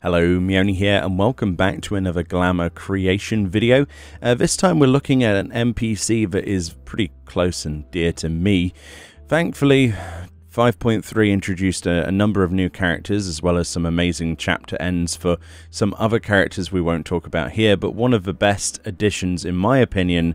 Hello, Meoni here, and welcome back to another Glamour creation video. This time we're looking at an NPC that is pretty close and dear to me. Thankfully, 5.3 introduced a number of new characters, as well as some amazing chapter ends for some other characters we won't talk about here, but one of the best additions, in my opinion,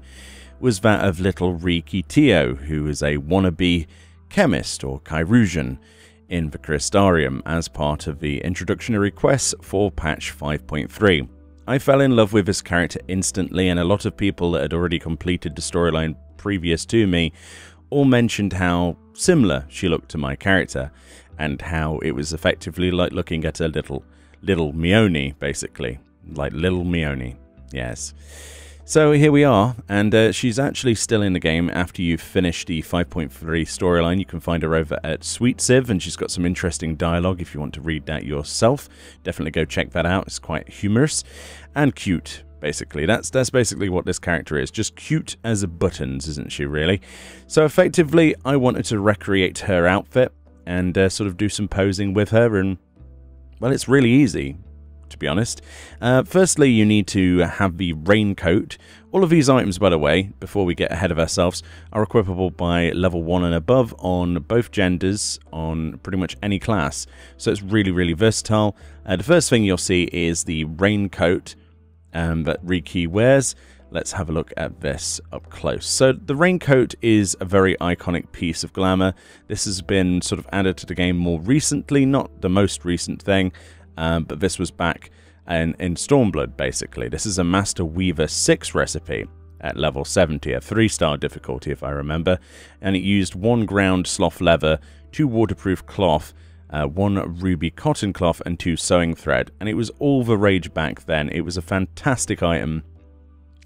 was that of little Riki Tio, who is a wannabe chemist, or Chirurgeon, in the Crystarium as part of the introductory quests for patch 5.3. I fell in love with this character instantly, and a lot of people that had already completed the storyline previous to me all mentioned how similar she looked to my character, and how it was effectively like looking at a little Meoni, basically. Like little Meoni, yes. So here we are, and she's actually still in the game after you've finished the 5.3 storyline. You can find her over at Sweet Civ, and she's got some interesting dialogue if you want to read that yourself. Definitely go check that out. It's quite humorous and cute, basically. That's basically what this character is. Just cute as a buttons, isn't she, really? So effectively, I wanted to recreate her outfit and sort of do some posing with her, and, well, it's really easy, to be honest. Firstly, you need to have the raincoat. All of these items, by the way, before we get ahead of ourselves, are equipable by level 1 and above on both genders, on pretty much any class. So it's really, really versatile. The first thing you'll see is the raincoat that Riki wears. Let's have a look at this up close. So the raincoat is a very iconic piece of glamour. This has been sort of added to the game more recently, not the most recent thing. But this was back in Stormblood, basically. This is a Master Weaver 6 recipe at level 70, a 3-star difficulty if I remember, and it used 1 ground sloth leather, 2 waterproof cloth, 1 ruby cotton cloth, and 2 sewing thread, and it was all the rage back then. It was a fantastic item,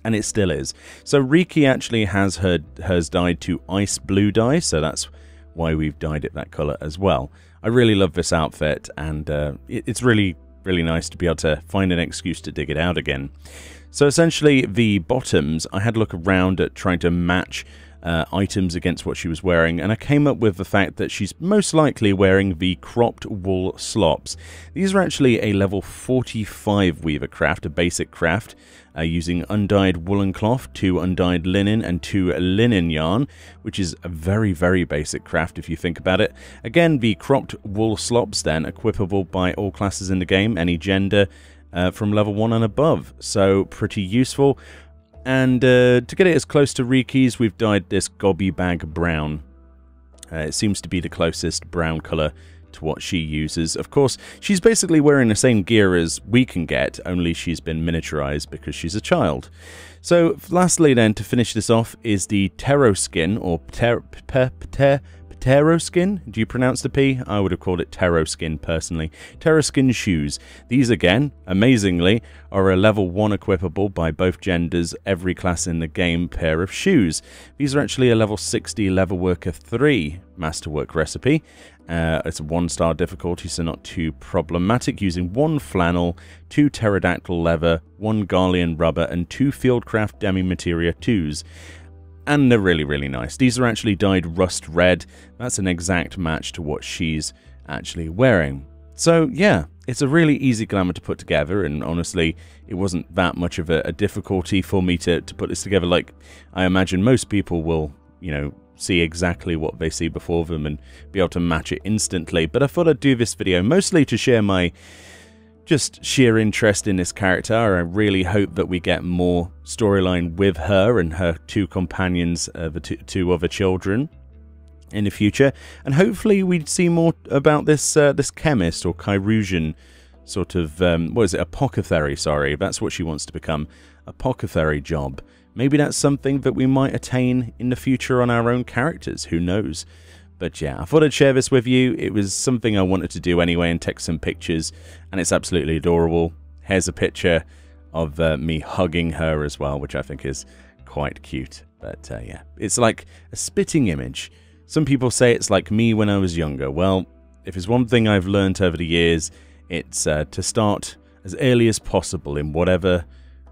and it still is. So Riki actually has hers dyed to ice blue dye, so that's why we've dyed it that colour as well. I really love this outfit, and it's really, really nice to be able to find an excuse to dig it out again. So essentially, the bottoms, I had a look around at trying to match items against what she was wearing, and I came up with the fact that she's most likely wearing the cropped wool slops. These are actually a level 45 weaver craft, a basic craft, using undyed woolen cloth, 2 undyed linen, and 2 linen yarn, which is a very, very basic craft if you think about it. Again, the cropped wool slops then, equipable by all classes in the game, any gender, from level 1 and above, so pretty useful. And to get it as close to Riki's, we've dyed this Gobby Bag brown. It seems to be the closest brown colour to what she uses. Of course, she's basically wearing the same gear as we can get, only she's been miniaturized because she's a child. So lastly then, to finish this off, is the Ptero skin, or Ptero skin? Do you pronounce the P? I would have called it Ptero skin personally. Ptero skin shoes. These again, amazingly, are a level 1 equipable by both genders, every class in the game pair of shoes. These are actually a level 60 Leatherworker 3 masterwork recipe. It's a 1-star difficulty, so not too problematic, using 1 flannel, 2 pterodactyl leather, 1 Garlean rubber, and 2 Fieldcraft Demi-Materia 2s. And they're really, really nice. These are actually dyed rust red. That's an exact match to what she's actually wearing. So yeah, it's a really easy glamour to put together, and honestly, it wasn't that much of a difficulty for me to put this together. Like, I imagine most people will, you know, see exactly what they see before them and be able to match it instantly. But I thought I'd do this video mostly to share my just sheer interest in this character. I really hope that we get more storyline with her and her 2 companions, the two other children, in the future. And hopefully we'd see more about this this chemist or Chirurgeon sort of, what is it, apothecary, sorry. That's what she wants to become, apothecary job. Maybe that's something that we might attain in the future on our own characters, who knows. But yeah, I thought I'd share this with you. It was something I wanted to do anyway and take some pictures, and it's absolutely adorable. Here's a picture of me hugging her as well, which I think is quite cute. But yeah, it's like a spitting image. Some people say it's like me when I was younger. Well, if it's one thing I've learned over the years, it's to start as early as possible in whatever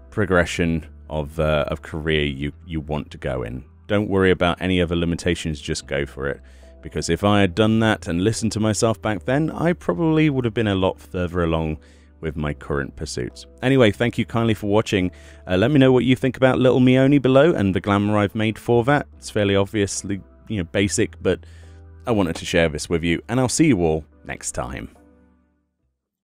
progression of career you want to go in. Don't worry about any other limitations, just go for it. Because if I had done that and listened to myself back then, I probably would have been a lot further along with my current pursuits. Anyway, thank you kindly for watching. Let me know what you think about Little Meoni below and the glamour I've made for that. It's fairly obviously, basic, but I wanted to share this with you, and I'll see you all next time.